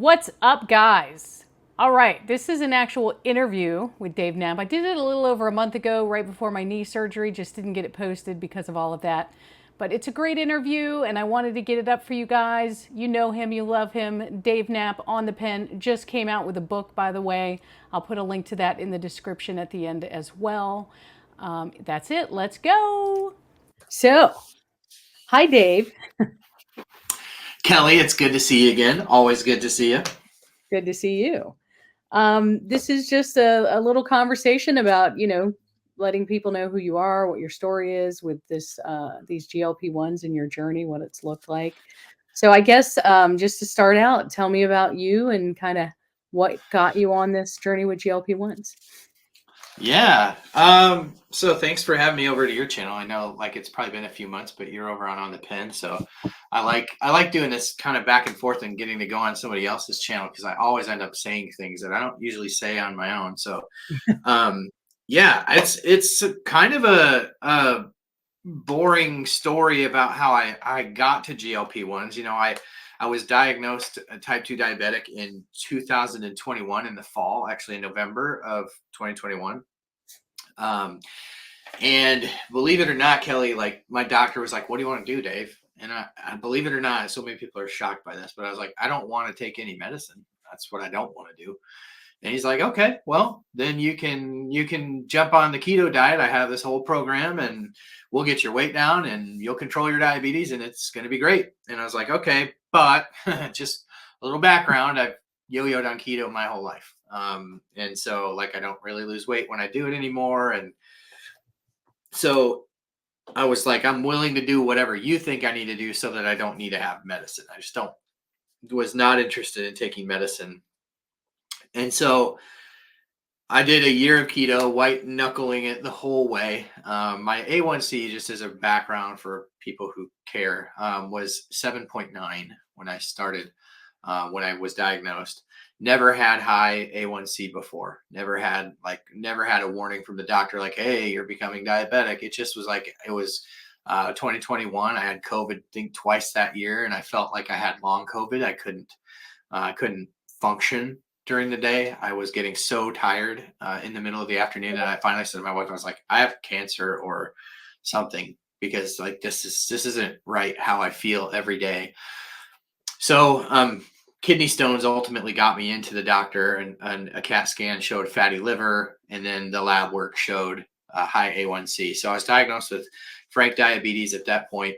What's up, guys? All right, this is an actual interview with Dave Knapp. I did it a little over a month ago, right before my knee surgery, just didn't get it posted because of all of that. But it's a great interview, and I wanted to get it up for you guys. You know him, you love him. Dave Knapp on the pen just came out with a book, by the way. I'll put a link to that in the description at the end as well. That's it. Let's go. So, hi, Dave. Kelly, it's good to see you again. Always good to see you. Good to see you. This is just a little conversation about, letting people know who you are, what your story is with these GLP-1s in your journey, what it's looked like. So I guess just to start out, tell me about you and kind of what got you on this journey with GLP-1s. Yeah. So thanks for having me over to your channel. I know it's probably been a few months, but you're over on the pen. So I like doing this kind of back and forth and getting to go on somebody else's channel because I always end up saying things that I don't usually say on my own. So yeah, it's kind of a boring story about how I got to GLP-1s. I was diagnosed a type 2 diabetic in 2021 in the fall, actually in November of 2021. And believe it or not, Kelly, my doctor was like, "What do you want to do, Dave?" And I believe it or not, so many people are shocked by this, but I was like, "I don't want to take any medicine. That's what I don't want to do." And he's like, "Okay, well, then you can jump on the keto diet. I have this whole program and we'll get your weight down and you'll control your diabetes and it's going to be great." And I was like, "Okay, but just a little background. I've yo-yoed on keto my whole life. And so I don't really lose weight when I do it anymore. And so I was like, I'm willing to do whatever you think I need to do so that I don't need to have medicine. I just was not interested in taking medicine. And so I did a year of keto, white knuckling it the whole way. My A1C, just as a background for people who care, was 7.9 when I started, when I was diagnosed. Never had high A1C before. Never had a warning from the doctor like, "Hey, you're becoming diabetic." It just was it was 2021. I had COVID, I think twice that year, and I felt like I had long COVID. I couldn't function during the day. I was getting so tired in the middle of the afternoon, and I finally said to my wife, I was like, "I have cancer or something because this isn't right how I feel every day." So kidney stones ultimately got me into the doctor, and a CAT scan showed fatty liver, and then the lab work showed high A1C. So I was diagnosed with frank diabetes at that point.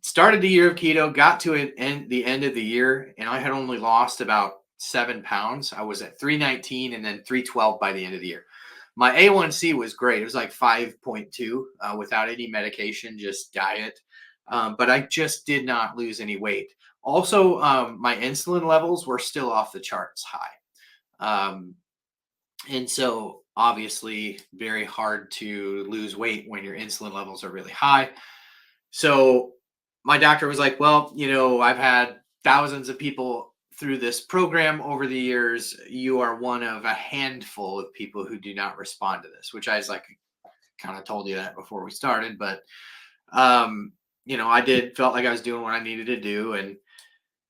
Started the year of keto, got to the end of the year, and I had only lost about 7 pounds. I was at 319 and then 312 by the end of the year. My A1C was great. It was like 5.2 without any medication, just diet. But I just did not lose any weight. Also, my insulin levels were still off the charts high. And so obviously very hard to lose weight when your insulin levels are really high. So my doctor was like, "Well, I've had thousands of people through this program over the years. You are one of a handful of people who do not respond to this," which I was like, kind of told you that before we started, but felt like I was doing what I needed to do. And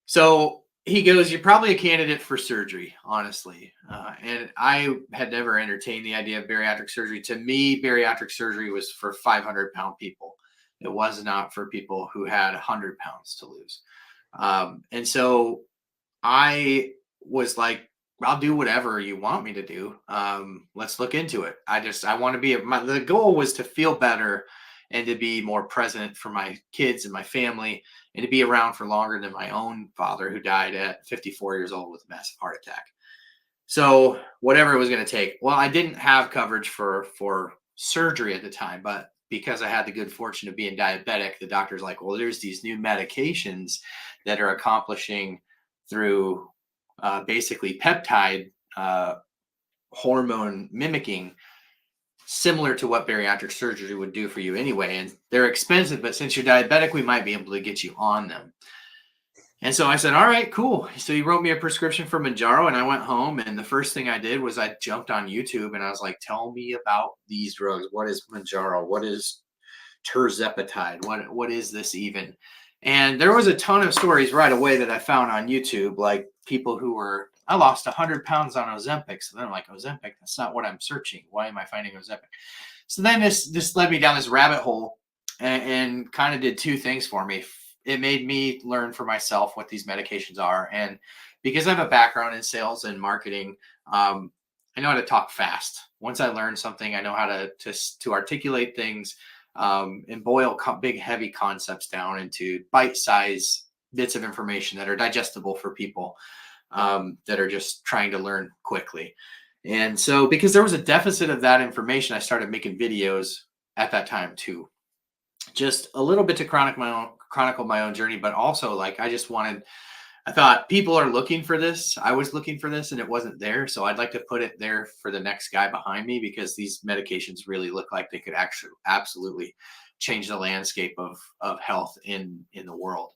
so he goes, "You're probably a candidate for surgery, honestly." And I had never entertained the idea of bariatric surgery. To me, bariatric surgery was for 500-pound people. It was not for people who had 100 pounds to lose. And so I was like, "I'll do whatever you want me to do. Let's look into it." I want to the goal was to feel better and to be more present for my kids and my family and to be around for longer than my own father, who died at 54 years old with a massive heart attack. So whatever it was going to take. Well, I didn't have coverage for surgery at the time, but because I had the good fortune of being diabetic, the doctor's like, "Well, there's these new medications that are accomplishing through basically peptide hormone mimicking, similar to what bariatric surgery would do for you anyway. And they're expensive, but since you're diabetic, we might be able to get you on them." And so I said, "All right, cool." So he wrote me a prescription for Mounjaro, and I went home. And the first thing I did was I jumped on YouTube and I was like, "Tell me about these drugs. What is Mounjaro? What is Tirzepatide? What is this even?" And there was a ton of stories right away that I found on YouTube, like people who were, I lost 100 pounds on Ozempic. So then I'm like, Ozempic, that's not what I'm searching. Why am I finding Ozempic? So then this led me down this rabbit hole and kind of did two things for me. It made me learn for myself what these medications are. And because I have a background in sales and marketing, I know how to talk fast. Once I learn something, I know how to articulate things and boil big, heavy concepts down into bite-sized bits of information that are digestible for people that are just trying to learn quickly. And so, because there was a deficit of that information, I started making videos at that time too, just a little bit to chronicle my own journey, but also like I thought people are looking for this. I was looking for this and it wasn't there. So I'd like to put it there for the next guy behind me, because these medications really look like they could actually absolutely change the landscape of health in the world.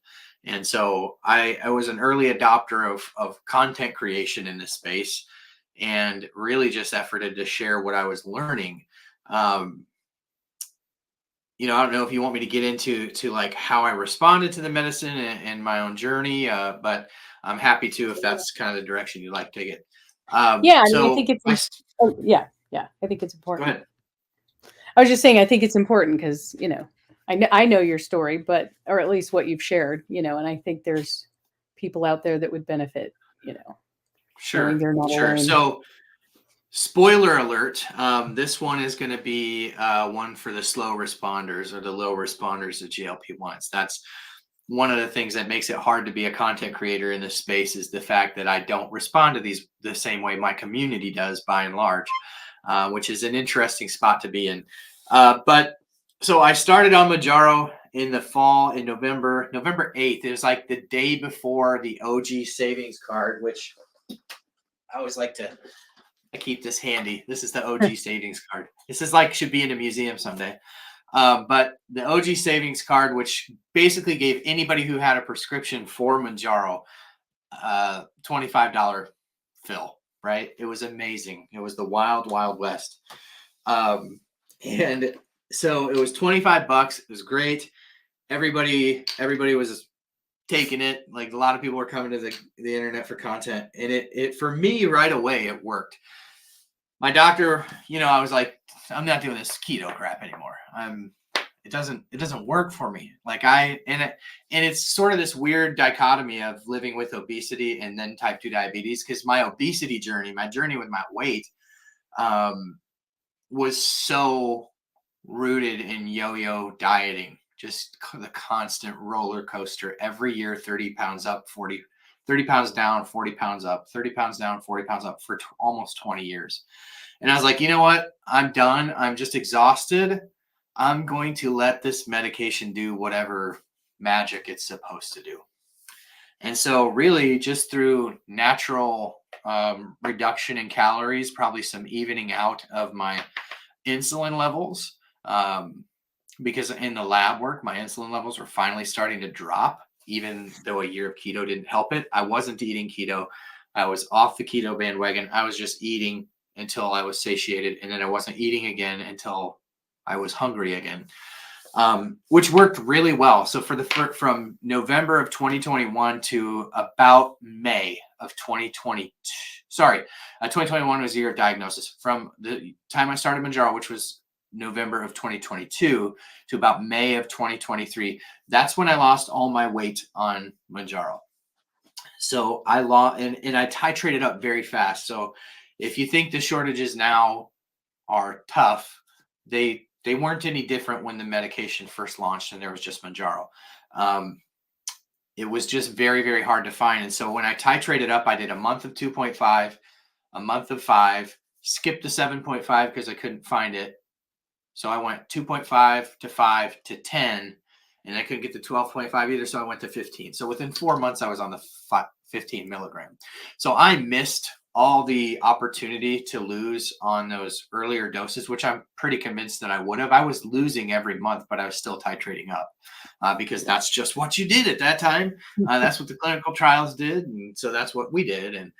And so I was an early adopter of content creation in this space, and really just efforted to share what I was learning. Um, I don't know if you want me to get into like how I responded to the medicine and my own journey, but I'm happy to if that's kind of the direction you'd like to take it. Yeah, I mean, I So think oh, yeah, yeah, I think it's go important. ahead. I was just saying, I think it's important because, I know your story, or at least what you've shared, and I think there's people out there that would benefit, knowing Sure, they're not sure. alone. So spoiler alert, this one is going to be one for the slow responders or the low responders to GLP-1s. That's one of the things that makes it hard to be a content creator in this space, is the fact that I don't respond to these the same way my community does by and large, which is an interesting spot to be in. But so I started on Mounjaro in the fall, in November 8th. It was like the day before the OG savings card, which I always like to, I keep this handy. This is the OG savings card. This is like, should be in a museum someday. But the OG savings card, which basically gave anybody who had a prescription for Mounjaro $25 fill, right? It was amazing. It was the wild, wild west. And so it was $25. It was great. Everybody was taking it. Like, a lot of people were coming to the internet for content. And it for me right away, it worked. My doctor, I was like, I'm not doing this keto crap anymore. It doesn't work for me. Like and it's sort of this weird dichotomy of living with obesity and then type 2 diabetes. Cause my obesity journey, my journey with my weight, was so rooted in yo-yo dieting, just the constant roller coaster every year, 30 pounds up, 30 pounds down, 40 pounds up, 30 pounds down, 40 pounds up for almost 20 years. And I was like, you know what? I'm done. I'm just exhausted. I'm going to let this medication do whatever magic it's supposed to do. And so really just through natural reduction in calories, probably some evening out of my insulin levels, because in the lab work, my insulin levels were finally starting to drop, even though a year of keto didn't help it. I wasn't eating keto. I was off the keto bandwagon. I was just eating until I was satiated, and then I wasn't eating again until I was hungry again, which worked really well. So from November of 2021 to about May of 2020, 2021 was the year of diagnosis. From the time I started Mounjaro, which was November of 2022, to about May of 2023, that's when I lost all my weight on Mounjaro. So I lost, and I titrated up very fast. So if you think the shortages now are tough, they weren't any different when the medication first launched and there was just Mounjaro. It was just very, very hard to find. And so when I titrated up, I did a month of 2.5, a month of 5, skipped the 7.5 because I couldn't find it. So I went 2.5 to 5 to 10, and I couldn't get to 12.5 either. So I went to 15. So within 4 months, I was on the 15 milligram. So I missed all the opportunity to lose on those earlier doses, which I'm pretty convinced that I would have. I was losing every month, but I was still titrating up because that's just what you did at that time. That's what the clinical trials did. And so that's what we did. And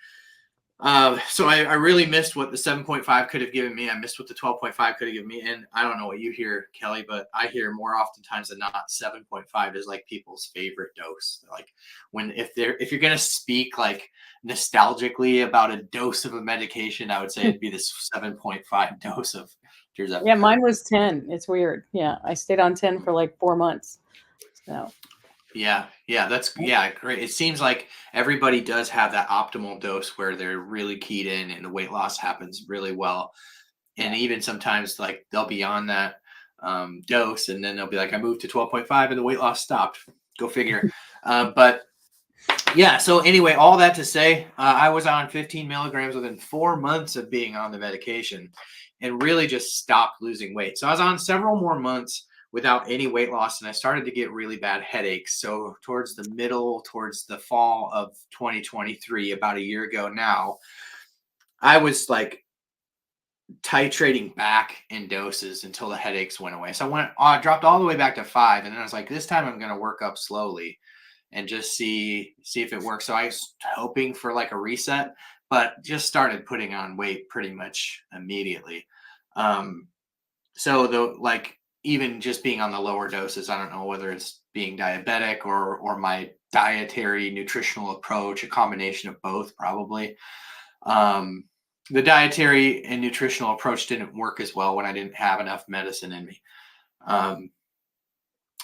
So I really missed what the 7.5 could have given me. I missed what the 12.5 could have given me. And I don't know what you hear, Kelly, but I hear more oftentimes than not 7.5 is like people's favorite dose. Like if you're gonna speak like nostalgically about a dose of a medication, I would say it'd be this 7.5 dose of Yeah, Tirzepatide. mine was 10. It's weird. Yeah, I stayed on 10 for like 4 months. So Yeah, that's great. It seems like everybody does have that optimal dose where they're really keyed in and the weight loss happens really well. And yeah. even sometimes like they'll be on that dose and then they'll be like, I moved to 12.5 and the weight loss stopped. Go figure. But yeah, so anyway, all that to say, I was on 15 milligrams within 4 months of being on the medication and really just stopped losing weight. So I was on several more months without any weight loss and I started to get really bad headaches. So towards the fall of 2023, about a year ago now, I was like titrating back in doses until the headaches went away. So I dropped all the way back to 5 and then I was like, this time I'm going to work up slowly and just see if it works. So I was hoping for like a reset, but just started putting on weight pretty much immediately. Um, so the like even just being on the lower doses, I don't know whether it's being diabetic or my dietary nutritional approach, a combination of both probably. Um, the dietary and nutritional approach didn't work as well when I didn't have enough medicine in me. Um,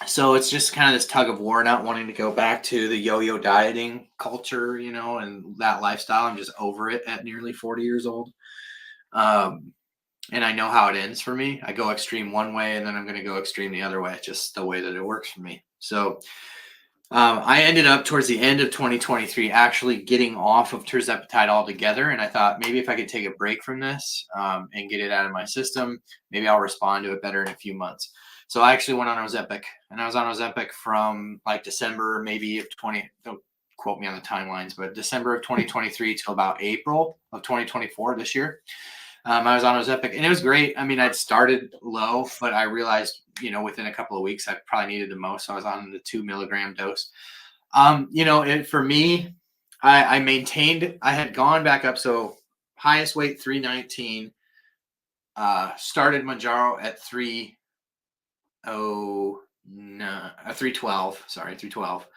so it's just kind of this tug of war, not wanting to go back to the yo-yo dieting culture, and that lifestyle. I'm just over it at nearly 40 years old. Um, and I know how it ends for me. I go extreme one way and then I'm going to go extreme the other way, just the way that it works for me. So I ended up towards the end of 2023 actually getting off of Tirzepatide altogether. And I thought maybe if I could take a break from this and get it out of my system, maybe I'll respond to it better in a few months. So I actually went on Ozempic and I was on Ozempic from like December, maybe of 20, don't quote me on the timelines, but December of 2023 till about April of 2024 this year. I was on Ozempic and it was great. I mean, I'd started low, but I realized, within a couple of weeks, I probably needed the most. So I was on the 2 milligram dose. For me, I maintained, I had gone back up. So highest weight, 319, started Mounjaro at 312, sorry, 312.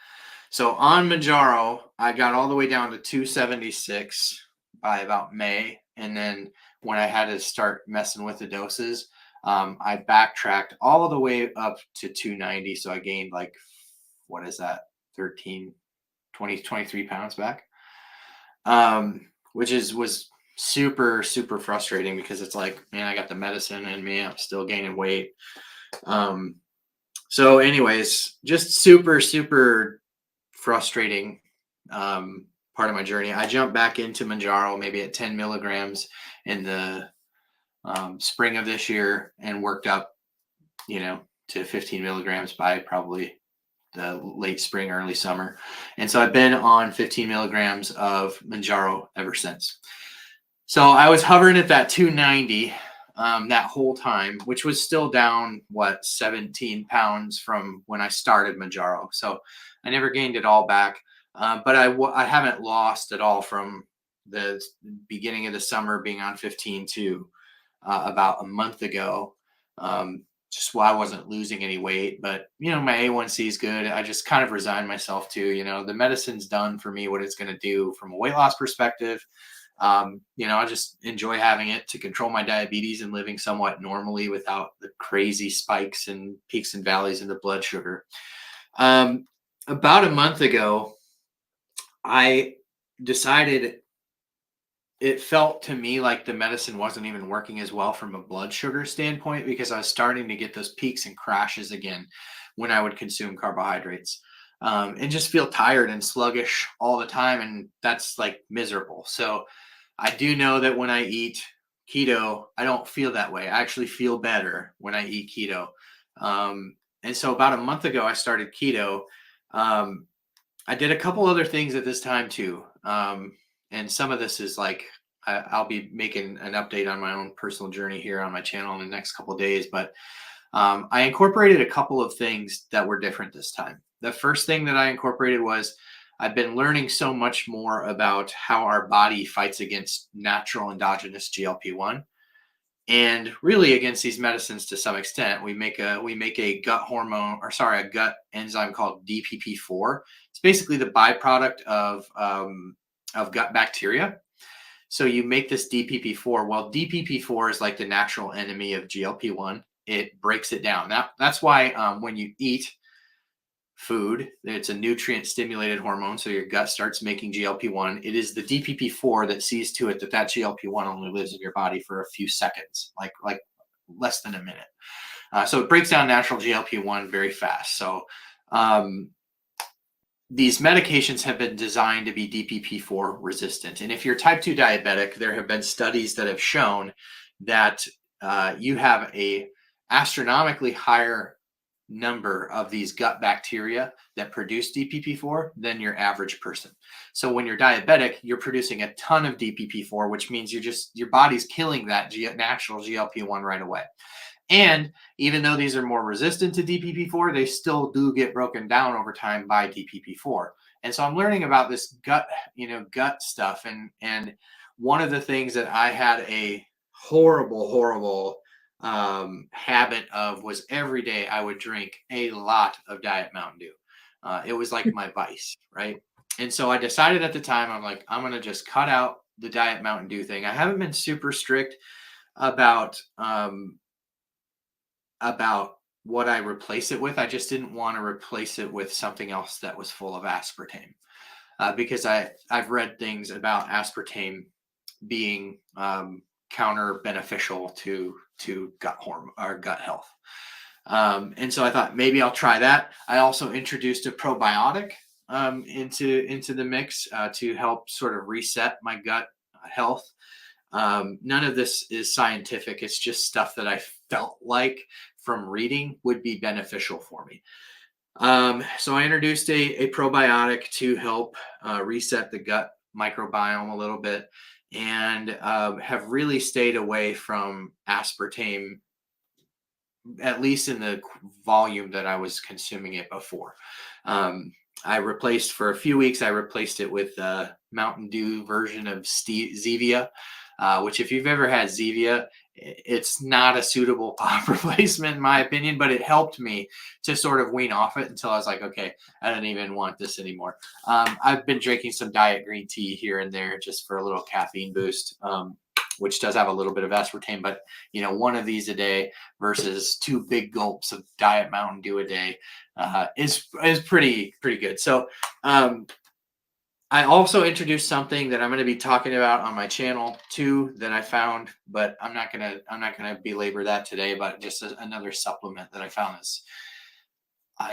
So on Mounjaro, I got all the way down to 276 by about May. And then when I had to start messing with the doses, I backtracked all the way up to 290. So I gained like, what is that? 13, 20, 23 pounds back. Which was super, super frustrating because it's like, man, I got the medicine in me. I'm still gaining weight. So anyways, just super, super frustrating part of my journey. I jumped back into Mounjaro maybe at 10 milligrams in the spring of this year and worked up, to 15 milligrams by probably the late spring, early summer. And so I've been on 15 milligrams of Mounjaro ever since. So I was hovering at that 290 that whole time, which was still down, 17 pounds from when I started Mounjaro. So I never gained it all back. But I haven't lost at all from the beginning of the summer being on 15 to about a month ago. Just why I wasn't losing any weight, but my A1C is good. I just kind of resigned myself to, the medicine's done for me what it's going to do from a weight loss perspective. I just enjoy having it to control my diabetes and living somewhat normally without the crazy spikes and peaks and valleys in the blood sugar. About a month ago, I decided it felt to me like the medicine wasn't even working as well from a blood sugar standpoint because I was starting to get those peaks and crashes again when I would consume carbohydrates and just feel tired and sluggish all the time. And that's like miserable. So I do know that when I eat keto, I don't feel that way. I actually feel better when I eat keto. And so about a month ago, I started keto. I did a couple other things at this time too. And some of this is like, I'll be making an update on my own personal journey here on my channel in the next couple of days. But I incorporated a couple of things that were different this time. The first thing that I incorporated was I've been learning so much more about how our body fights against natural endogenous GLP-1 and really against these medicines to some extent. We make a gut hormone, or sorry, a gut enzyme called DPP4. It's basically the byproduct of gut bacteria. So you make this DPP4. Well, DPP4 is like the natural enemy of GLP-1. It breaks it down. That's why when you eat food, it's a nutrient stimulated hormone. So your gut starts making GLP-1. It is the DPP4 that sees to it that that GLP-1 only lives in your body for a few seconds, like less than a minute. So it breaks down natural GLP-1 very fast. So um, these medications have been designed to be DPP4 resistant. And if you're type 2 diabetic, there have been studies that have shown that you have a astronomically higher number of these gut bacteria that produce DPP4 than your average person. So when you're diabetic, you're producing a ton of DPP4, which means your body's killing that natural GLP-1 right away. And even though these are more resistant to DPP4, they still do get broken down over time by DPP4. And so I'm learning about this gut stuff. And one of the things that I had a horrible habit of was every day I would drink a lot of Diet Mountain Dew. It was like my vice, right? And so I decided at the time, I'm like, I'm going to just cut out the Diet Mountain Dew thing. I haven't been super strict about what I replace it with. I just didn't want to replace it with something else that was full of aspartame, because I've read things about aspartame being counter beneficial to gut hormone or gut health. And so I thought maybe I'll try that. I also introduced a probiotic into the mix to help sort of reset my gut health. None of this is scientific. It's just stuff that I felt like from reading would be beneficial for me. So I introduced a probiotic to help reset the gut microbiome a little bit, and have really stayed away from aspartame, at least in the volume that I was consuming it before. For a few weeks, I replaced it with a Mountain Dew version of Zevia, which if you've ever had Zevia, it's not a suitable pop replacement in my opinion, but it helped me to sort of wean off it until I was like, okay, I don't even want this anymore. I've been drinking some diet green tea here and there just for a little caffeine boost, which does have a little bit of aspartame, but one of these a day versus 2 big gulps of Diet Mountain Dew a day is pretty good. So I also introduced something that I'm going to be talking about on my channel too that I found, but I'm not gonna belabor that today. But just another supplement that I found is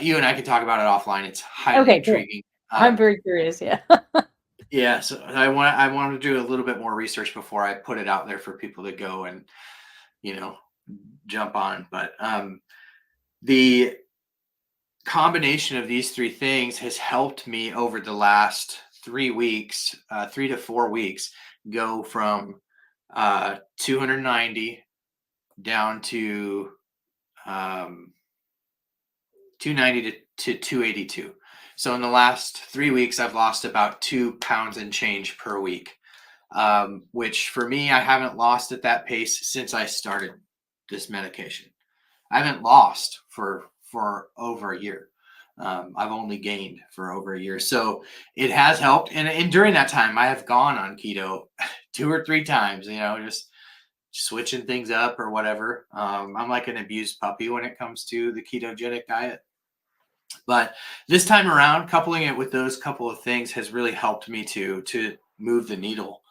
you and I can talk about it offline. It's highly Okay, cool. intriguing. I'm very curious. Yeah. Yeah, so I want to do a little bit more research before I put it out there for people to go and jump on. But the combination of these 3 things has helped me over the last 3 weeks, 3 to 4 weeks, go from 290 down to 290 to 282. So in the last 3 weeks, I've lost about 2 pounds and change per week, which for me, I haven't lost at that pace since I started this medication. I haven't lost for over a year. I've only gained for over a year. So it has helped. And during that time, I have gone on keto 2 or 3 times, just switching things up or whatever. I'm like an abused puppy when it comes to the ketogenic diet. But this time around, coupling it with those couple of things has really helped me to move the needle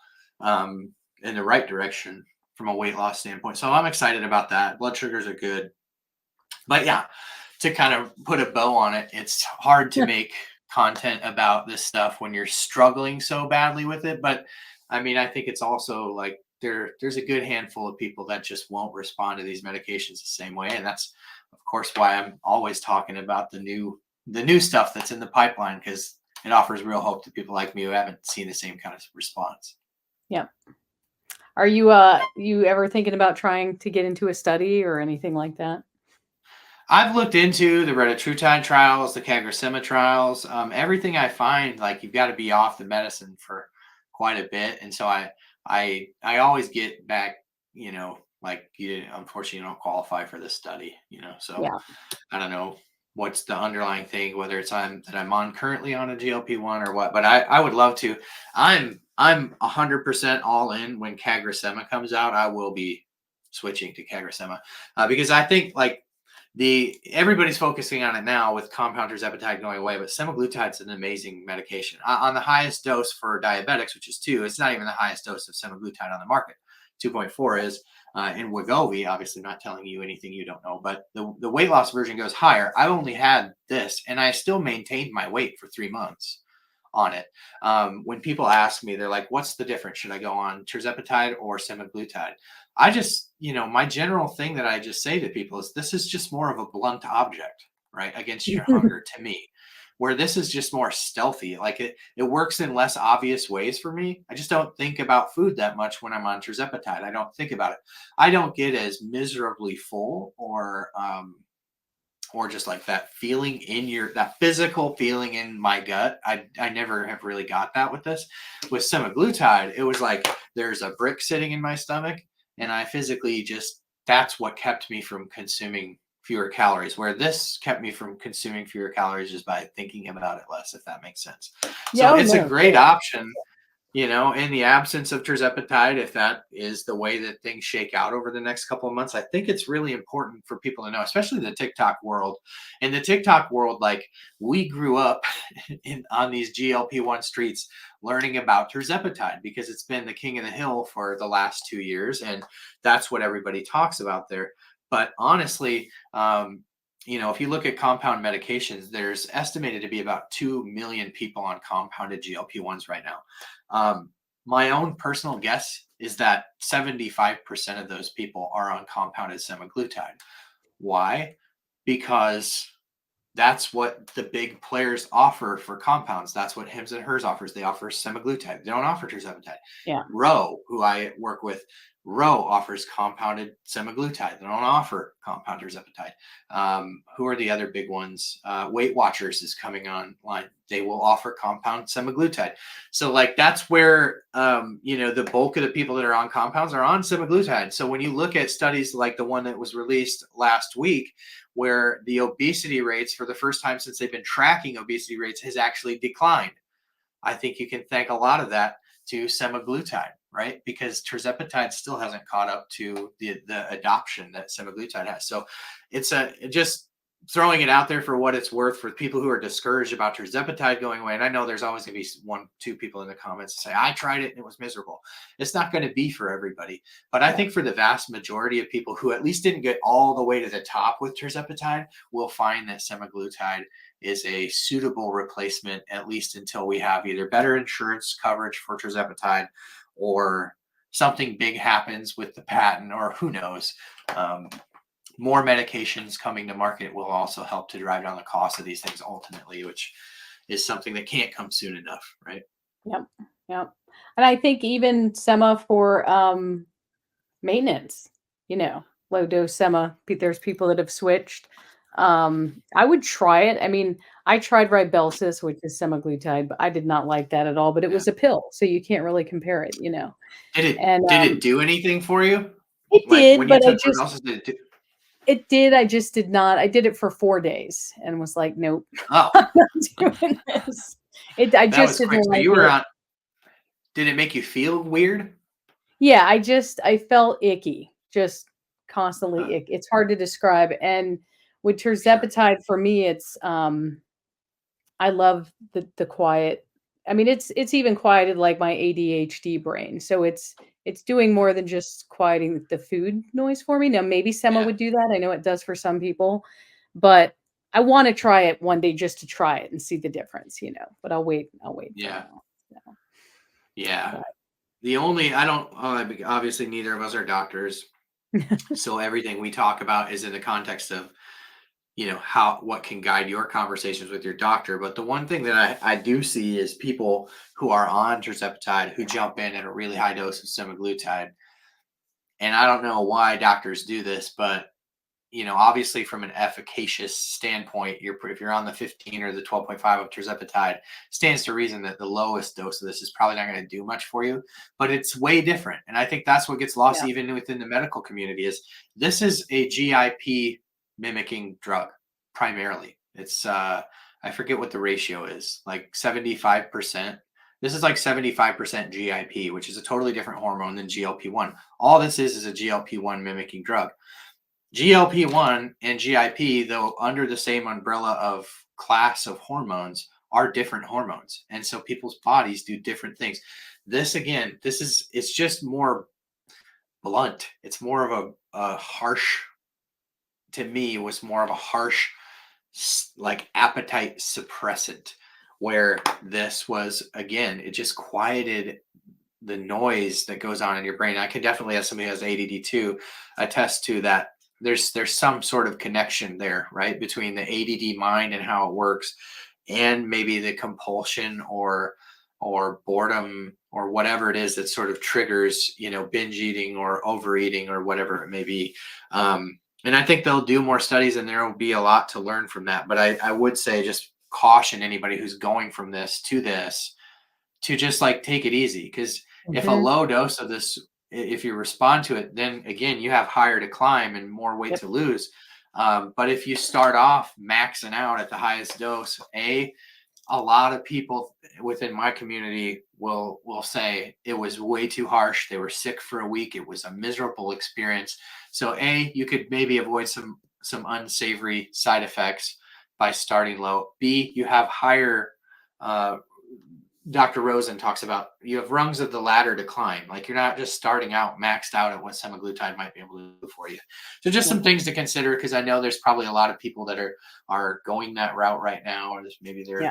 in the right direction from a weight loss standpoint. So I'm excited about that. Blood sugars are good. But yeah, to kind of put a bow on it, it's hard to make content about this stuff when you're struggling so badly with it. But I mean, I think it's also like there's a good handful of people that just won't respond to these medications the same way. And that's, of course, why I'm always talking about the new stuff that's in the pipeline, because it offers real hope to people like me who haven't seen the same kind of response. Yeah. Are you ever thinking about trying to get into a study or anything like that? I've looked into the retatrutide trials, the CagriSema trials. Everything I find, like you've got to be off the medicine for quite a bit, and so I always get back, like you unfortunately you don't qualify for this study, so Yeah. I don't know what's the underlying thing, whether it's that I'm on currently on a GLP-1 or what, but I would love to. I'm 100% all in when CagriSema comes out. I will be switching to CagriSema because I think like everybody's focusing on it now with compound tirzepatide going away, but semaglutide is an amazing medication. On the highest dose for diabetics, which is 2, it's not even the highest dose of semaglutide on the market. 2.4 is. In Wegovy, obviously not telling you anything you don't know, but the weight loss version goes higher. I only had this, and I still maintained my weight for 3 months on it. When people ask me, they're like, "What's the difference? Should I go on tirzepatide or semaglutide?" I just, my general thing that I just say to people is, this is just more of a blunt object, right, against your hunger to me. Where this is just more stealthy. Like it works in less obvious ways for me. I just don't think about food that much when I'm on tirzepatide. I don't think about it. I don't get as miserably full or just like that feeling that physical feeling in my gut. I never have really got that with this. With semaglutide, it was like there's a brick sitting in my stomach, and I physically that's what kept me from consuming fewer calories, where this kept me from consuming fewer calories just by thinking about it less, if that makes sense. So Yeah. Oh, it's a no. great option, in the absence of tirzepatide, if that is the way that things shake out over the next couple of months. I think it's really important for people to know, especially in the TikTok world. In the TikTok world, like we grew up on these GLP-1 streets learning about tirzepatide because it's been the king of the hill for the last 2 years. And that's what everybody talks about there. But honestly, if you look at compound medications, there's estimated to be about 2 million people on compounded GLP-1s right now. My own personal guess is that 75% of those people are on compounded semaglutide. Why? Because that's what the big players offer for compounds. That's what Hims and Hers offers. They offer semaglutide. They don't offer tirzepatide. Yeah. Roe, who I work with, Roe offers compounded semaglutide. They don't offer compound tirzepatide. Who are the other big ones? Weight Watchers is coming online. They will offer compound semaglutide. So like that's where the bulk of the people that are on compounds are on semaglutide. So when you look at studies like the one that was released last week, where the obesity rates for the first time since they've been tracking obesity rates has actually declined. I think you can thank a lot of that to semaglutide, right? Because tirzepatide still hasn't caught up to the adoption that semaglutide has. So it's just throwing it out there for what it's worth for people who are discouraged about tirzepatide going away. And I know there's always going to be 1-2 people in the comments that say, I tried it and it was miserable. It's not going to be for everybody. But I think for the vast majority of people who at least didn't get all the way to the top with tirzepatide will find that semaglutide is a suitable replacement, at least until we have either better insurance coverage for tirzepatide or something big happens with the patent, or who knows. More medications coming to market will also help to drive down the cost of these things ultimately, which is something that can't come soon enough, right? Yep. Yep. And I think even sema for maintenance, low dose sema. There's people that have switched. I would try it. I mean, I tried Ribelsis, which is semaglutide, but I did not like that at all. But it Yeah. was a pill, so you can't really compare it, And Did it do anything for you? it Like did, when you but took Rybelsus, did it do? it did. I just did not. I did it for 4 days and was like, nope, Oh, I'm not doing this. I that just was quick. didn't So like you were it. on. Did it make you feel weird? Yeah, I felt icky, just Huh, constantly ick. It's hard to describe. And with sure. tirzepatide, for me, it's I love the quiet. I mean, it's even quieted like my ADHD brain. So it's doing more than just quieting the food noise for me. Now, maybe Sema Yeah. would do that. I know it does for some people, but I want to try it one day just to try it and see the difference, But I'll wait. I'll wait for Yeah. now. So, Yeah. but I don't, obviously neither of us are doctors. So everything we talk about is in the context of, what can guide your conversations with your doctor. But the one thing that I do see is people who are on tirzepatide who jump in at a really high dose of semaglutide. And I don't know why doctors do this, but obviously from an efficacious standpoint, if you're on the 15 or the 12.5 of tirzepatide, stands to reason that the lowest dose of this is probably not going to do much for you, but it's way different. And I think that's what gets lost Yeah. even within the medical community is this is a GIP mimicking drug primarily. It's I forget what the ratio is, like 75%. This is like 75% GIP, which is a totally different hormone than GLP-1. All this is a GLP-1 mimicking drug. GLP-1 and GIP, though under the same umbrella of class of hormones, are different hormones. And so people's bodies do different things. It's just more blunt. It's more of a harsh, to me, was more of a harsh, like appetite suppressant, where this was, again, it just quieted the noise that goes on in your brain. I can definitely, as somebody who has ADD too, attest to that. There's some sort of connection there, right, between the ADD mind and how it works, and maybe the compulsion or boredom or whatever it is that sort of triggers, binge eating or overeating or whatever it may be. And I think they'll do more studies, and there will be a lot to learn from that. But I would say just caution anybody who's going from this to just like take it easy, because if a Mhm. low dose of this, if you respond to it, then again you have higher to climb and more weight Yep. to lose. But if you start off maxing out at the highest dose, a lot of people within my community will say it was way too harsh. They were sick for a week. It was a miserable experience. So you could maybe avoid some unsavory side effects by starting low. B, you have higher, uh, Dr. Rosen talks about, you have rungs of the ladder to climb. Like you're not just starting out maxed out at what semaglutide might be able to do for you. So just Yep. some things to consider, because I know there's probably a lot of people that are going that route right now, or maybe Yeah.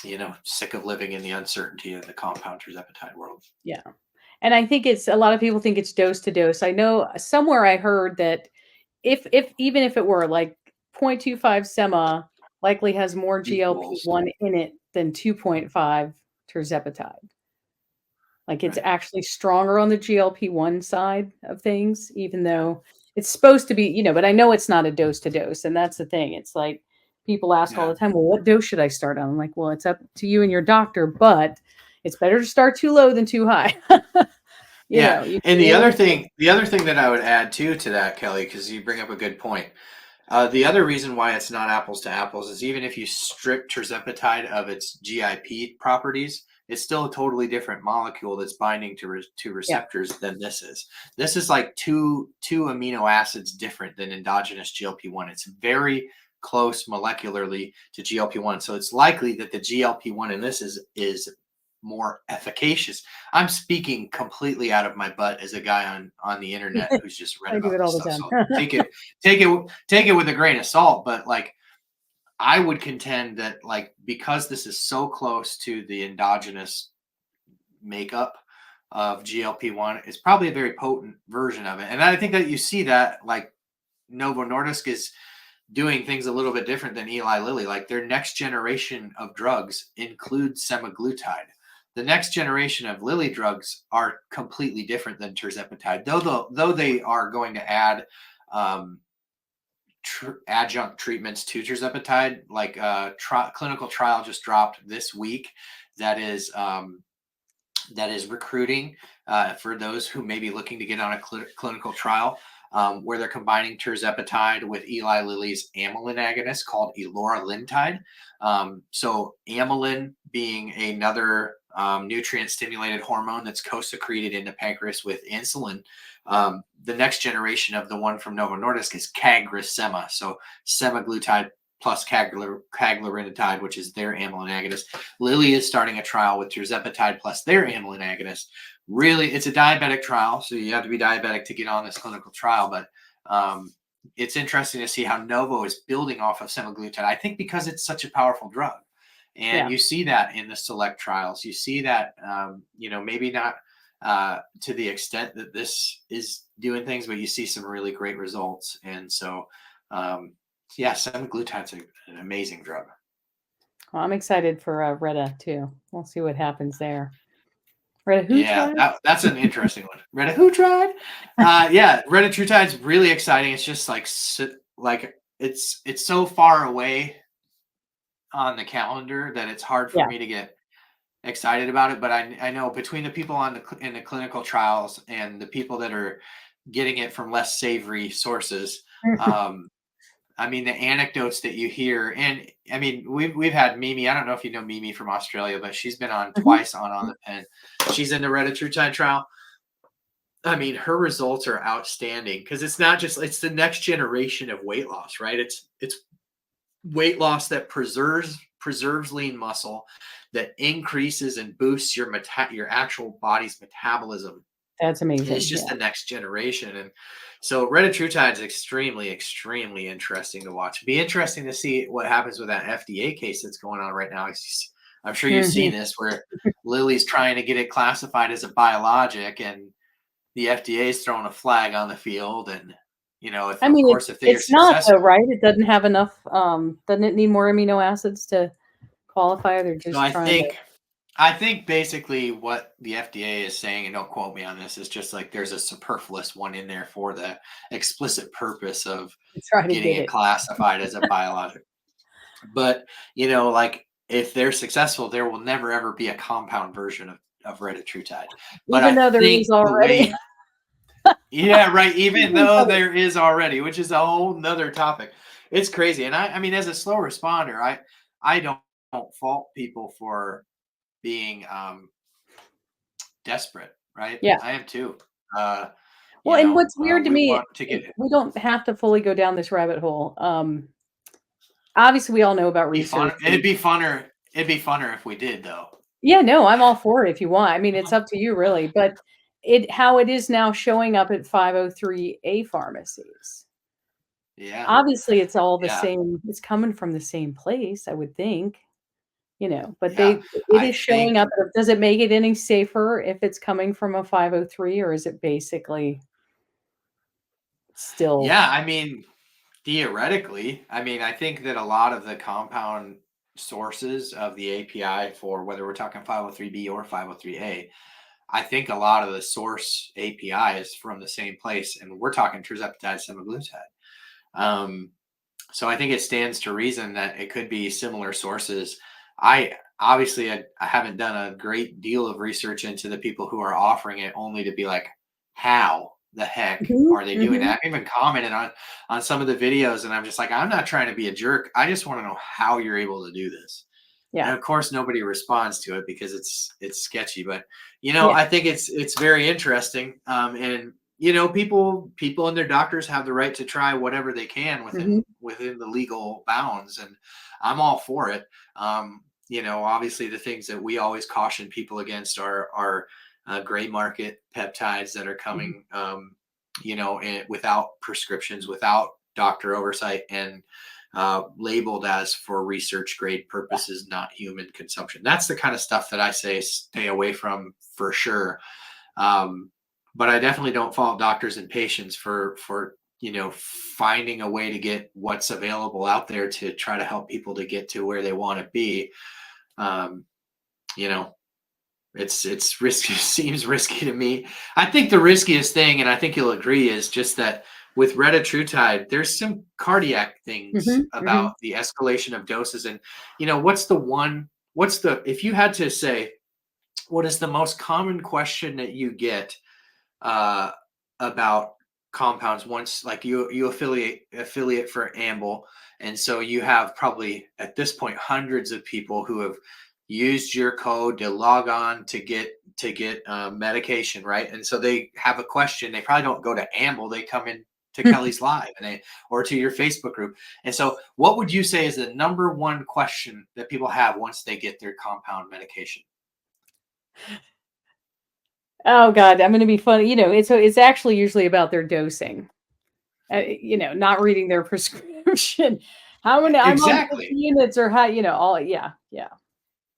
they're sick of living in the uncertainty of the compound tirzepatide world. Yeah. And I think it's a lot of people think it's dose to dose. I know somewhere I heard that if even if it were like 0.25 sema likely has more Equals, GLP-1 in it than 2.5 tirzepatide. Like it's right? actually stronger on the GLP-1 side of things, even though it's supposed to be, but I know it's not a dose to dose. And that's the thing. It's like people ask all Yeah, the time, well, what dose should I start on? I'm like, well, it's up to you and your doctor, but it's better to start too low than too high. yeah. You And can limit. the other thing that I would add too to that, Kelly, because you bring up a good point. The other reason why it's not apples to apples is even if you strip tirzepatide of its GIP properties, it's still a totally different molecule that's binding to Yeah. receptors than this is. This is like two amino acids different than endogenous GLP-1. It's very close molecularly to GLP-1, so it's likely that the GLP-1 in this is more efficacious. I'm speaking completely out of my butt as a guy on the internet who's just read I do about it all this the stuff. time. So take it with a grain of salt. But like I would contend that like because this is so close to the endogenous makeup of GLP-1, it's probably a very potent version of it. And I think that you see that like Novo Nordisk is doing things a little bit different than Eli Lilly. Like their next generation of drugs includes semaglutide. The next generation of Lilly drugs are completely different than tirzepatide, though they are going to add um, adjunct treatments to tirzepatide. Like clinical trial just dropped this week that is recruiting for those who may be looking to get on a clinical trial, where they're combining tirzepatide with Eli Lilly's amylin agonist called eloralintide. So amylin being another nutrient-stimulated hormone that's co-secreted into pancreas with insulin. The next generation of the one from Novo Nordisk is CagriSema. So semaglutide plus caglarinotide, which is their amylin agonist. Lilly is starting a trial with tirzepatide plus their amylin agonist. Really, it's a diabetic trial, so you have to be diabetic to get on this clinical trial. But it's interesting to see how Novo is building off of semaglutide. I think because it's such a powerful drug, and Yeah. you see that in the select trials. You see that, maybe not to the extent that this is doing things, but you see some really great results. And so, yeah, semaglutide's an amazing drug. Well, I'm excited for Retta too. We'll see what happens there. Right? Who Yeah, tried? that's an interesting one. Who tried? Yeah, retatrutide's really exciting. It's just like like it's so far away on the calendar that it's hard for Yeah. me to get excited about it. But I know between the people on in the clinical trials and the people that are getting it from less savory sources, um, I mean, the anecdotes that you hear, and I mean, we've had Mimi. I don't know if you know Mimi from Australia, but she's been on Mhm. twice on the pen. She's in the retatrutide trial. I mean, her results are outstanding because it's not just it's the next generation of weight loss, right? It's weight loss that preserves lean muscle, that increases and boosts your actual body's metabolism. That's And it's amazing. just Yeah. the next generation. And so retatrutide is extremely, extremely interesting to watch. Be interesting to see what happens with that FDA case that's going on right now. I'm sure you've seen Mhm. this where Lilly's trying to get it classified as a biologic, and the FDA is throwing a flag on the field. And if I of mean, course if they are it's not though, successful. right? It doesn't have enough, doesn't it need more amino acids to qualify? They're So just I trying to think I think basically what the FDA is saying, and don't quote me on this, is just like there's a superfluous one in there for the explicit purpose of try to getting get it it. classified as a biologic. But like if they're successful, there will never ever be a compound version of retatrutide. But Even I though there think is the already. way, yeah, right. Even Even though though there is already, which is a whole nother topic, it's crazy. And I mean, as a slow responder, I don't fault people for being desperate, right? yeah. I am too. Uh, Well, and what's weird to we me, want to get it. we don't have to fully go down this rabbit hole. Obviously, we all know about Be research fun. and It'd be funner if we did, though. yeah, no, I'm all for it if you want. I mean, it's up to you really, but how it is now showing up at 503A pharmacies. Yeah, Obviously, it's all the yeah, same, it's coming from the same place, I would think, but yeah. it I is showing think, up. Does it make it any safer if it's coming from a 503, or is it basically still yeah. I mean, theoretically, I mean, I think that a lot of the compound sources of the API for whether we're talking 503B or 503A, I think a lot of the source API is from the same place, and we're talking Tirzepatide, Semaglutide. Um, So I think it stands to reason that it could be similar sources. I haven't done a great deal of research into the people who are offering it, only to be like, how the heck Mhm, are they doing mhm. that? I've even commented on some of the videos, and I'm just like, I'm not trying to be a jerk. I just want to know how you're able to do this. And Yeah, of course, nobody responds to it because it's sketchy. But yeah, I think it's very interesting. And people and their doctors have the right to try whatever they can mhm, within the legal bounds, and I'm all for it. Obviously, the things that we always caution people against are gray market peptides that are mhm. coming, without prescriptions, without doctor oversight, and labeled as for research grade purposes, not human consumption. That's the kind of stuff that I say stay away from for sure. Um, but I definitely don't fault doctors and patients for finding a way to get what's available out there to try to help people to get to where they want to be. Um, you know, it's risky. Seems risky to me. I think the riskiest thing, and I think you'll agree, is just that with retatrutide, there's some cardiac things Mhm, about mhm. the escalation of doses. And what's the one? What's the if you had to say what is the most common question that you get uh, about compounds once like you affiliate for Amble, and so you have probably at this point hundreds of people who have used your code to log on to get medication, right? And so they have a question. They probably don't go to Amble. They come in to Kelly's Live or to your Facebook group. And so, what would you say is the number one question that people have once they get their compound medication? Oh god, I'm gonna be funny, it's actually usually about their dosing, not reading their prescription. How many I'm on 50 Exactly. units or how all yeah, yeah,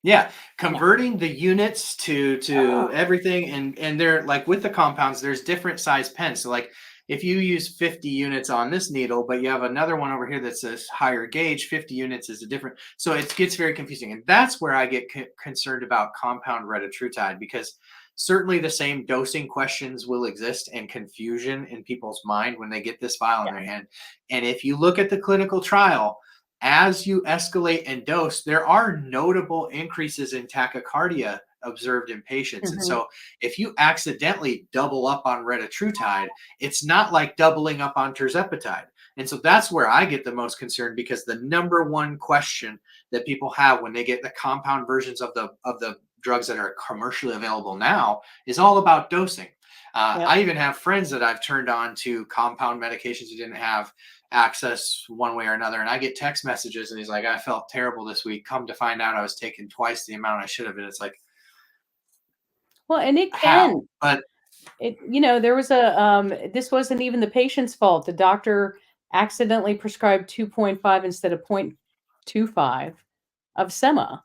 Yeah, yeah. converting the units to Oh, everything, and they're like with the compounds, there's different size pens. So like if you use 50 units on this needle, but you have another one over here that says higher gauge, 50 units is a different. So it gets very confusing, and that's where I get concerned about compound retatrutide because certainly the same dosing questions will exist and confusion in people's mind when they get this vial in Yeah. their hand. And if you look at the clinical trial, as you escalate and dose, there are notable increases in tachycardia observed in patients. And Mhm. so if you accidentally double up on retatrutide, it's not like doubling up on tirzepatide. And so that's where I get the most concerned, because the number one question that people have when they get the compound versions of the drugs that are commercially available now is all about dosing. Yep. I even have friends that I've turned on to compound medications who didn't have access one way or another. And I get text messages and he's like, I felt terrible this week. Come to find out I was taking twice the amount I should have. And it's like, Well, and it how? can. But There was this wasn't even the patient's fault. The doctor accidentally prescribed 2.5 instead of 0.25 of Sema,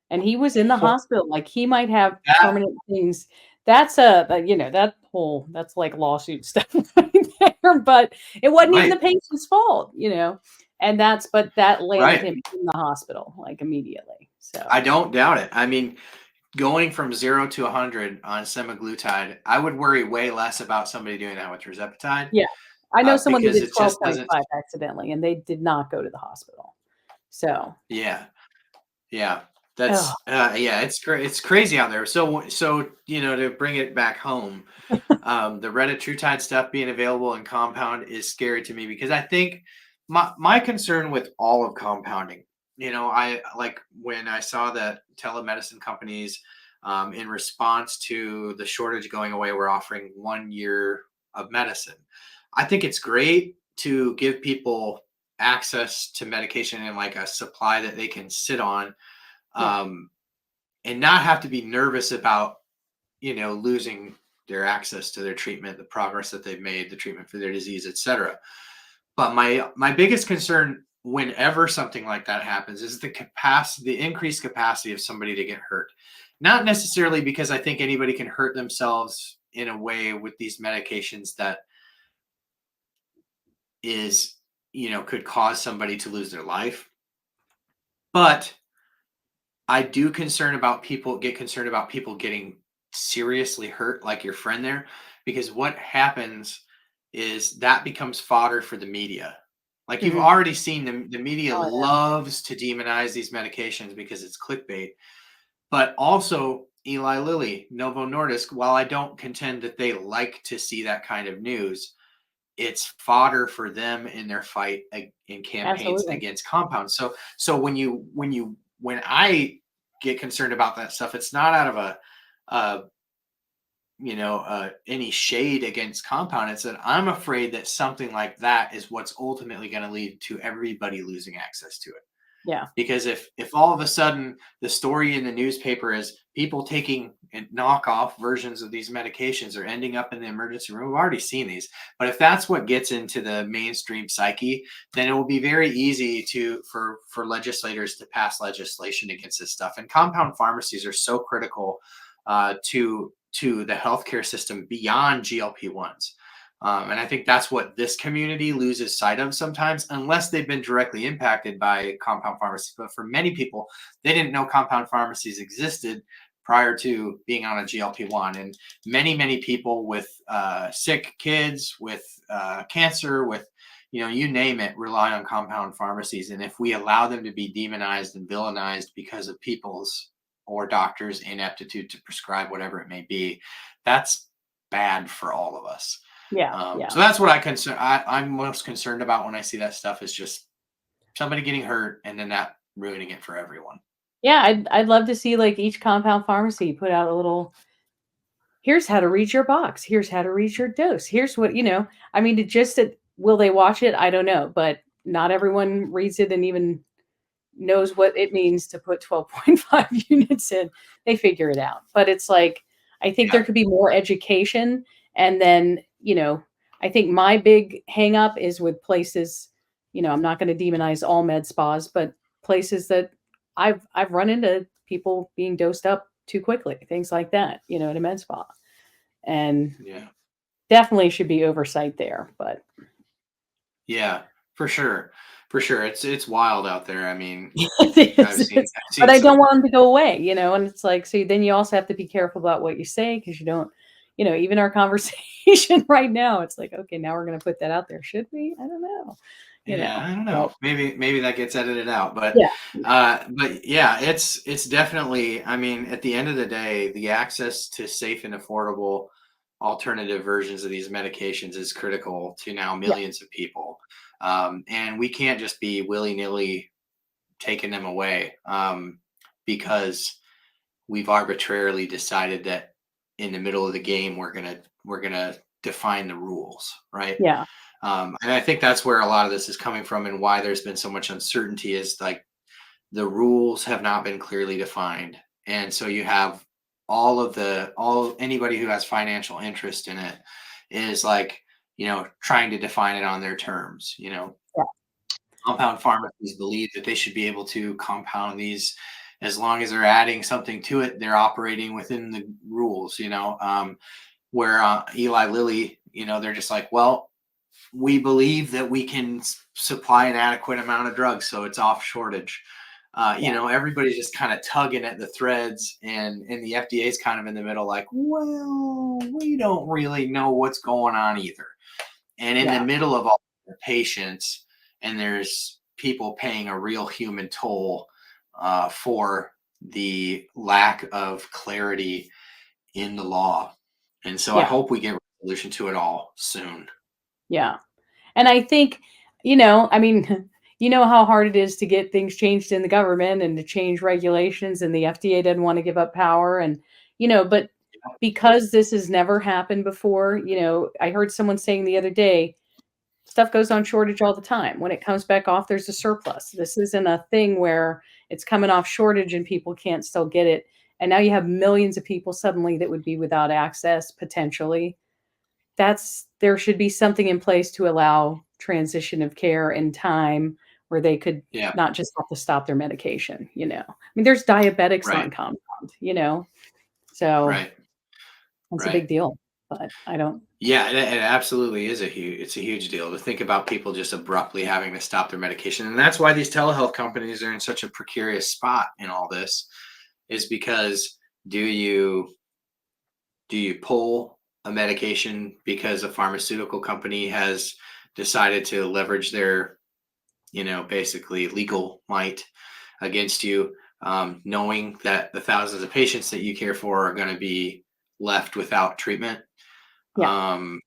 and he was in the well, hospital. Like, he might have that, permanent things. That's that's like lawsuit stuff right there, but it wasn't even the right, patient's fault. And but that landed right. him in the hospital, like, immediately. I So, don't doubt it. I mean, going from 0 to 100 on semaglutide, I would worry way less about somebody doing that with tirzepatide, yeah. I know someone who because did it just doesn't. 12.5 accidentally, and they did not go to the hospital. So, Yeah, yeah. oh, Yeah, it's great. It's crazy out there. So to bring it back home, the retatrutide stuff being available in compound is scary to me, because I think my concern with all of compounding, I like when I saw that telemedicine companies, in response to the shortage going away, were offering 1 year of medicine. I think it's great to give people access to medication and like a supply that they can sit on, yeah, um, and not have to be nervous about losing their access to their treatment, the progress that they've made, the treatment for their disease, etc. But my biggest concern whenever something like that happens is the increased capacity of somebody to get hurt. Not necessarily because I think anybody can hurt themselves in a way with these medications that is, could cause somebody to lose their life. But I do get concerned about people getting seriously hurt, like your friend there, because what happens is that becomes fodder for the media. Like, you've mhm. already seen the media Oh, I know. loves to demonize these medications because it's clickbait. But also Eli Lilly, Novo Nordisk, while I don't contend that they like to see that kind of news, it's fodder for them in their fight in campaigns Absolutely. against compounds. So when I get concerned about that stuff, it's not out of uh, any shade against compound. It's that I'm afraid that something like that is what's ultimately going to lead to everybody losing access to it. Yeah. Because if all of a sudden the story in the newspaper is people taking knockoff versions of these medications are ending up in the emergency room, we've already seen these. But if that's what gets into the mainstream psyche, then it will be very easy for legislators to pass legislation against this stuff. And compound pharmacies are so critical, to the healthcare system beyond GLP-1s. And I think that's what this community loses sight of sometimes, unless they've been directly impacted by compound pharmacies. But for many people, they didn't know compound pharmacies existed prior to being on a GLP-1. And many people with sick kids, with cancer, with you name it, rely on compound pharmacies. And if we allow them to be demonized and villainized because of people's or doctors' ineptitude to prescribe whatever it may be, that's bad for all of us. Yeah, yeah. So that's what I'm most concerned about when I see that stuff, is just somebody getting hurt and then that ruining it for everyone. Yeah, I'd love to see, like, each compound pharmacy put out a little, "Here's how to read your box. Here's how to read your dose. Here's what." I mean, will they watch it? I don't know, but not everyone reads it and even knows what it means to put 12.5 units in. They figure it out. But it's like, I think there Yeah, could be more education. And then, I think my big hang up is with places. I'm not going to demonize all med spas, but places that I've run into people being dosed up too quickly, things like that, at a med spa. And yeah, definitely should be oversight there. But yeah, for sure. For sure. It's wild out there. I mean, It is, it is. I've But seen I don't some. want them to go away, and it's like, so then you also have to be careful about what you say because you don't, even our conversation right now, it's like, okay, now we're going to put that out there. Should we? I don't know, Yeah, I don't but know. Maybe that gets edited out, yeah, but yeah, it's definitely. I mean, at the end of the day, the access to safe and affordable alternative versions of these medications is critical to now yeah, millions of people, and we can't just be willy nilly taking them away because we've arbitrarily decided that in the middle of the game we're gonna define the rules, right? yeah, And I think that's where a lot of this is coming from, and why there's been so much uncertainty is like the rules have not been clearly defined, and so you have all anybody who has financial interest in it is like trying to define it on their terms. yeah, Compound pharmacies believe that they should be able to compound these as long as they're adding something to it. They're operating within the rules. Where Eli Lilly, they're just like, well, we believe that we can supply an adequate amount of drugs, so it's off shortage. yeah, Everybody's just kind of tugging at the threads, and the FDA is kind of in the middle, like, well, we don't really know what's going on either. And in the yeah, middle of all the patients, and there's people paying a real human toll for the lack of clarity in the law. And so I yeah, hope we get resolution to it all soon. yeah. And I think, I mean, how hard it is to get things changed in the government and to change regulations, and the FDA doesn't want to give up power. And, but because this has never happened before, I heard someone saying the other day, stuff goes on shortage all the time. When it comes back off, there's a surplus. This isn't a thing where it's coming off shortage and people can't still get it. And now you have millions of people suddenly that would be without access potentially. There should be something in place to allow transition of care and time where they could Yeah, not just have to stop their medication. I mean, there's diabetics right, on compound. So right, it's a right. big deal, but I don't. Yeah, it absolutely is it's a huge deal to think about people just abruptly having to stop their medication. And that's why these telehealth companies are in such a precarious spot in all this, is because do you do you pull a medication because a pharmaceutical company has decided to leverage their, basically legal might against you, knowing that the thousands of patients that you care for are going to be left without treatment? Yeah, Um,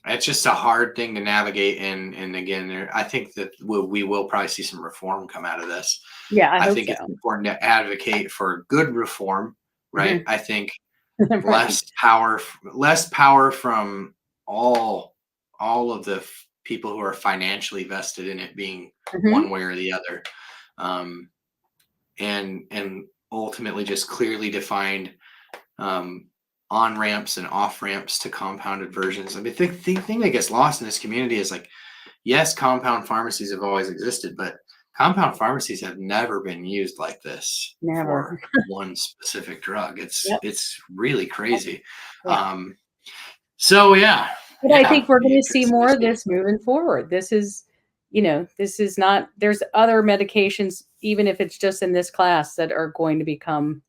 it's just a hard thing to navigate, and again, I think that we will probably see some reform come out of this. yeah, I I hope think so. it's important to advocate for good reform, right? Mhm. I think Right. less power from all of the people who are financially vested in it being one Mhm. way or the other, um, and ultimately just clearly defined um, on ramps and off ramps to compounded versions. I mean, the thing that gets lost in this community is like, yes, compound pharmacies have always existed, but compound pharmacies have never been used like this Never. for one specific drug. Yep, It's really yep, crazy. yeah. Um, so yeah, But I yeah, think we're be gonna see interesting to more of see. this moving forward. This is not there's other medications, even if it's just in this class, that are going to become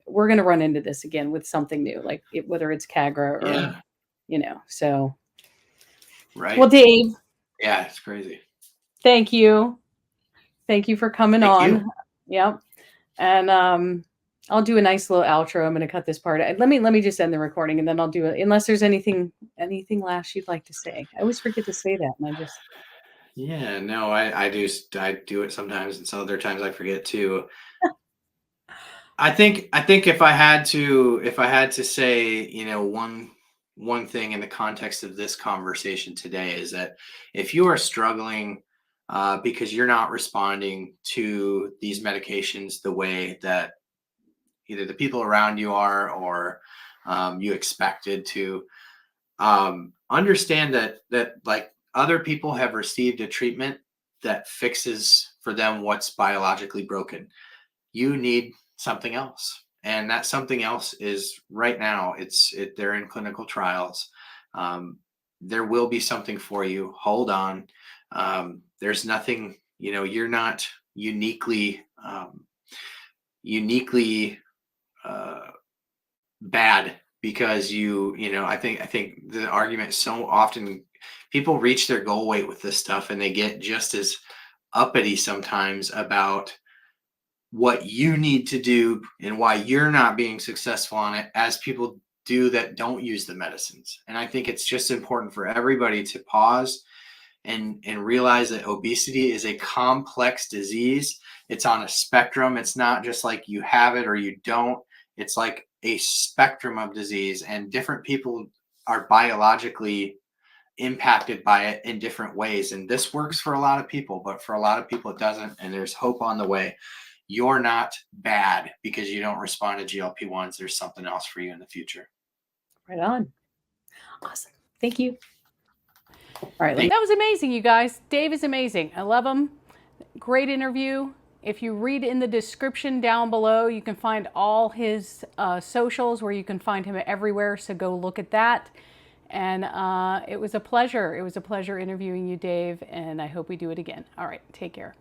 we're gonna run into this again with something new, like whether it's Cagra or, Yeah, so. Well, right. Dave, Yeah, it's crazy. thank you. Thank you for coming Thank you. on. Yep. And I'll do a nice little outro. I'm going to cut this part. Let me just end the recording, and then I'll do it. Unless there's anything last you'd like to say. I always forget to say that, and I just. Yeah, no, I do it sometimes, and some other times I forget too. I think if I had to say, one thing in the context of this conversation today is that if you are struggling because you're not responding to these medications the way that either the people around you are, or you expected to, understand that like other people have received a treatment that fixes for them what's biologically broken. You need something else, and that something else is right now they're in clinical trials. um, there will be something for you. Hold on. There's nothing, you're not uniquely uh, bad because I think the argument so often people reach their goal weight with this stuff and they get just as uppity sometimes about what you need to do and why you're not being successful on it as people do that don't use the medicines. And I think it's just important for everybody to pause and realize that obesity is a complex disease. It's on a spectrum. It's not just like you have it or you don't. It's like a spectrum of disease, and different people are biologically impacted by it in different ways. And this works for a lot of people, but for a lot of people it doesn't. And there's hope on the way. You're not bad because you don't respond to GLP-1s. There's something else for you in the future. Right on. Awesome. Thank you. All right. That was amazing, you guys. Dave is amazing. I love him. Great interview. If you read in the description down below, you can find all his socials where you can find him everywhere. So go look at that. And it was a pleasure. It was a pleasure interviewing you, Dave. And I hope we do it again. All right. Take care.